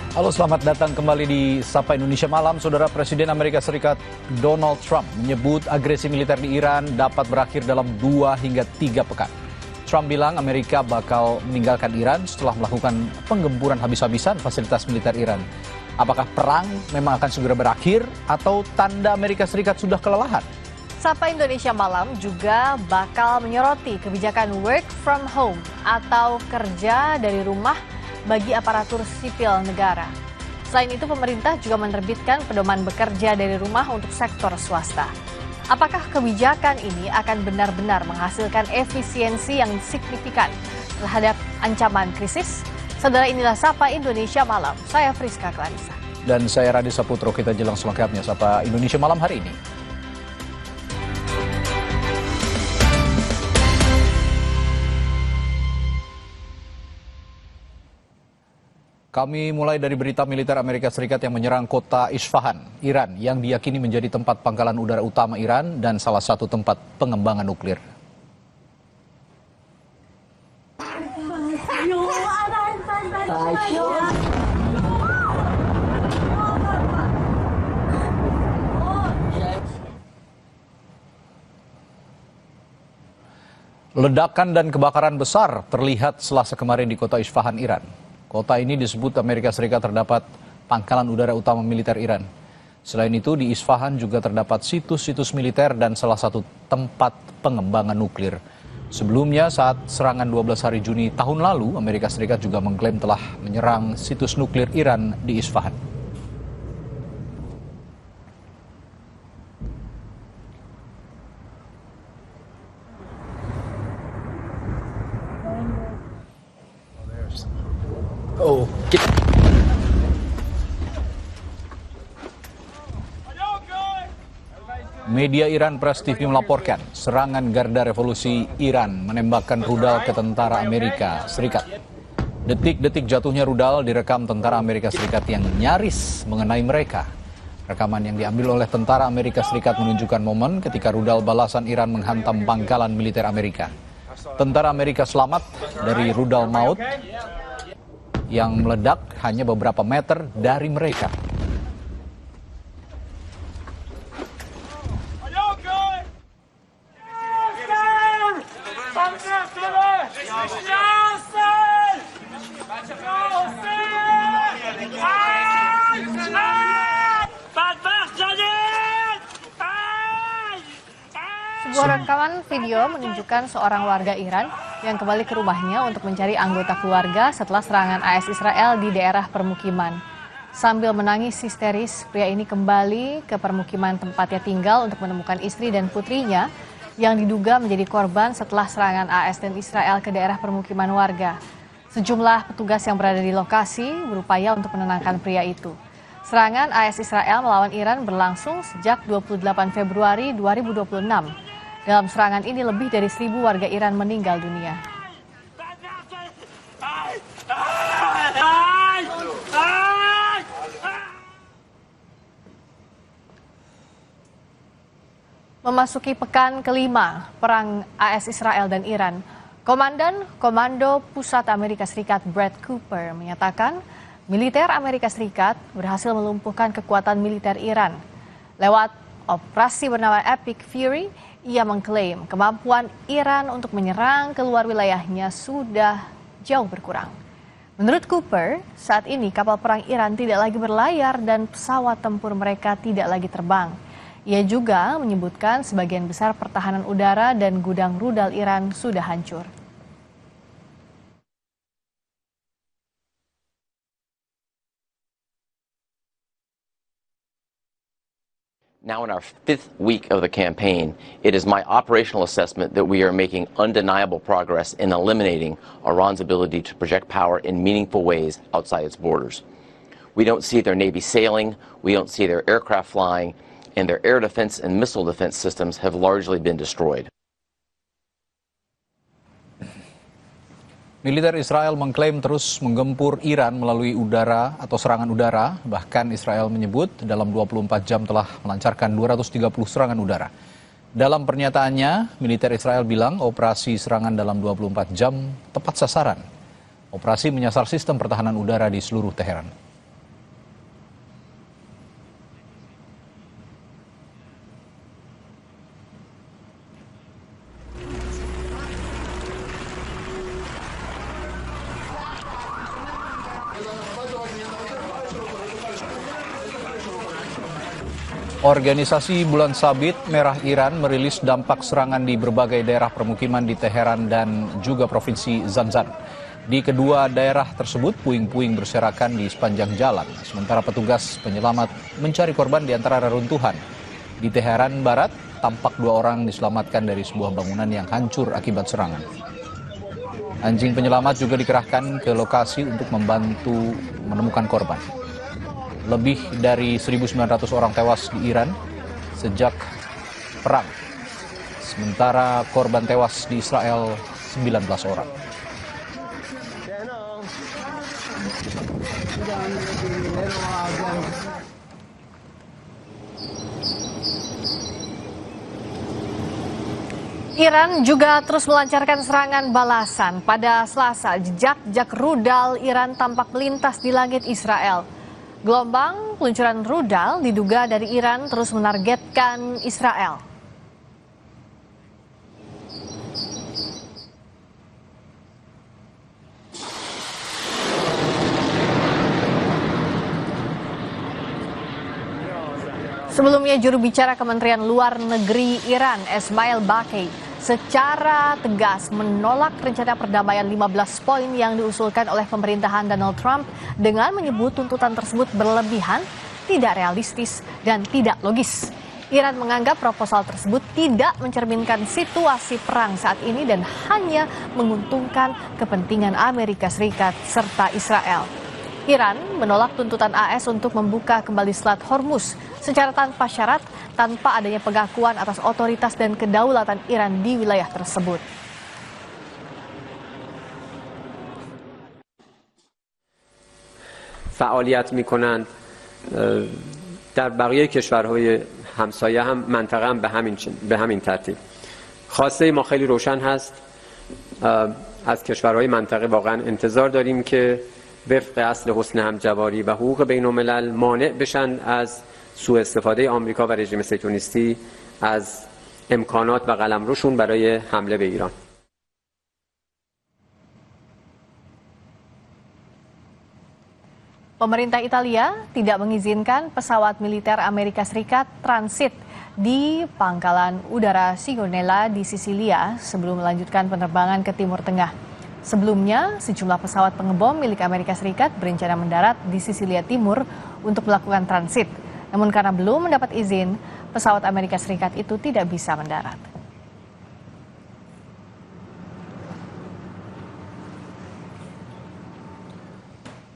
Halo, selamat datang kembali di Sapa Indonesia Malam. Saudara, Presiden Amerika Serikat Donald Trump menyebut agresi militer di Iran dapat berakhir dalam 2 hingga 3 pekan. Trump bilang Amerika bakal meninggalkan Iran setelah melakukan penggemburan habis-habisan fasilitas militer Iran. Apakah perang memang akan segera berakhir atau tanda Amerika Serikat sudah kelelahan? Sapa Indonesia Malam juga bakal menyoroti kebijakan work from home atau kerja dari rumah bagi aparatur sipil negara. Selain itu, pemerintah juga menerbitkan pedoman bekerja dari rumah untuk sektor swasta. Apakah kebijakan ini akan benar-benar menghasilkan efisiensi yang signifikan terhadap ancaman krisis? Saudara, inilah Sapa Indonesia Malam. Saya Friska Clarissa. Dan saya Radi Saputro. Kita jelang selengkapnya Sapa Indonesia Malam hari ini. Kami mulai dari berita militer Amerika Serikat yang menyerang kota Isfahan, Iran, yang diyakini menjadi tempat pangkalan udara utama Iran dan salah satu tempat pengembangan nuklir. Ledakan dan kebakaran besar terlihat Selasa kemarin di kota Isfahan, Iran. Kota ini disebut Amerika Serikat terdapat pangkalan udara utama militer Iran. Selain itu, di Isfahan juga terdapat situs-situs militer dan salah satu tempat pengembangan nuklir. Sebelumnya, saat serangan 12 hari Juni tahun lalu, Amerika Serikat juga mengklaim telah menyerang situs nuklir Iran di Isfahan. Media Iran Press TV melaporkan serangan Garda Revolusi Iran menembakkan rudal ke tentara Amerika Serikat. Detik-detik jatuhnya rudal direkam tentara Amerika Serikat yang nyaris mengenai mereka. Rekaman yang diambil oleh tentara Amerika Serikat menunjukkan momen ketika rudal balasan Iran menghantam pangkalan militer Amerika. Tentara Amerika selamat dari rudal maut yang meledak hanya beberapa meter dari mereka. Sebuah rekaman video menunjukkan seorang warga Iran yang kembali ke rumahnya untuk mencari anggota keluarga setelah serangan AS Israel di daerah permukiman. Sambil menangis histeris, pria ini kembali ke permukiman tempatnya tinggal untuk menemukan istri dan putrinya yang diduga menjadi korban setelah serangan AS dan Israel ke daerah permukiman warga. Sejumlah petugas yang berada di lokasi berupaya untuk menenangkan pria itu. Serangan AS Israel melawan Iran berlangsung sejak 28 Februari 2026. Dalam serangan ini lebih dari 1.000 warga Iran meninggal dunia. Memasuki pekan kelima perang AS Israel dan Iran, Komandan Komando Pusat Amerika Serikat Brad Cooper menyatakan militer Amerika Serikat berhasil melumpuhkan kekuatan militer Iran. Lewat operasi bernama Epic Fury, ia mengklaim kemampuan Iran untuk menyerang keluar wilayahnya sudah jauh berkurang. Menurut Cooper, saat ini kapal perang Iran tidak lagi berlayar dan pesawat tempur mereka tidak lagi terbang. Ia juga menyebutkan sebagian besar pertahanan udara dan gudang rudal Iran sudah hancur. Now in our 5th week of the campaign, it is my operational assessment that we are making undeniable progress in eliminating Iran's ability to project power in meaningful ways outside its borders. We don't see their Navy sailing, we don't see their aircraft flying, and their air defense and missile defense systems have largely been destroyed. Militer Israel mengklaim terus menggempur Iran melalui udara atau serangan udara. Bahkan Israel menyebut dalam 24 jam telah melancarkan 230 serangan udara. Dalam pernyataannya, militer Israel bilang operasi serangan dalam 24 jam tepat sasaran. Operasi menyasar sistem pertahanan udara di seluruh Teheran. Organisasi Bulan Sabit Merah Iran merilis dampak serangan di berbagai daerah permukiman di Teheran dan juga Provinsi Zanjan. Di kedua daerah tersebut, puing-puing berserakan di sepanjang jalan, sementara petugas penyelamat mencari korban di antara reruntuhan. Di Teheran Barat, tampak 2 orang diselamatkan dari sebuah bangunan yang hancur akibat serangan. Anjing penyelamat juga dikerahkan ke lokasi untuk membantu menemukan korban. Lebih dari 1.900 orang tewas di Iran sejak perang. Sementara korban tewas di Israel 19 orang. Iran juga terus melancarkan serangan balasan. Pada Selasa, jejak rudal Iran tampak melintas di langit Israel. Gelombang peluncuran rudal diduga dari Iran terus menargetkan Israel. Sebelumnya, juru bicara Kementerian Luar Negeri Iran, Esmail Baqi, secara tegas menolak rencana perdamaian 15 poin yang diusulkan oleh pemerintahan Donald Trump dengan menyebut tuntutan tersebut berlebihan, tidak realistis, dan tidak logis. Iran menganggap proposal tersebut tidak mencerminkan situasi perang saat ini dan hanya menguntungkan kepentingan Amerika Serikat serta Israel. Iran menolak tuntutan AS untuk membuka kembali Selat Hormuz secara tanpa syarat, tanpa adanya pengakuan atas otoritas dan kedaulatan Iran di wilayah tersebut. فعالیت می‌کنند در بقیه کشورهای همسایه هم منطقه هم به همین ترتیب. خواسته ما خیلی روشن هست. از کشورهای منطقه واقعا انتظار داریم که وفق اصل حسن همجواری و حقوق بین الملل مانع بشن از سوء استفاده آمریکا و رژیم صهیونیستی از امکانات و قلمروشون برای حمله به ایران. Pemerintah Italia tidak mengizinkan pesawat militer Amerika Serikat transit di pangkalan udara Sigonella di Sisilia sebelum melanjutkan penerbangan ke Timur Tengah. Sebelumnya, sejumlah pesawat pengebom milik Amerika Serikat berencana mendarat di Sisilia Timur untuk melakukan transit. Namun karena belum mendapat izin, pesawat Amerika Serikat itu tidak bisa mendarat.